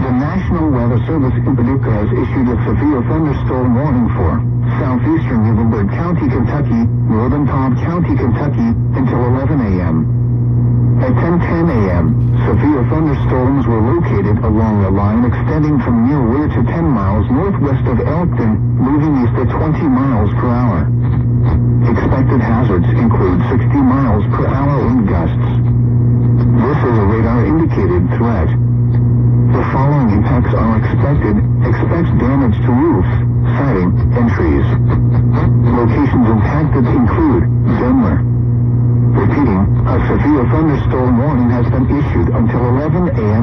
The National Weather Service in Paducah has issued a severe thunderstorm warning for southeastern Muhlenberg County, Kentucky, northern Cobb County, Kentucky, until 11 a.m. At 10:10 a.m., severe thunderstorms were located along a line extending from near Weir to 10 miles northwest of Elkton, moving east at 20 miles per hour. Expected hazards include 60 miles per hour wind gusts. This is a radar-indicated threat. The following impacts are expected. Expect damage to roofs, siding, and trees. Locations impacted include Denver. Repeating, a severe thunderstorm warning has been issued until 11 a.m.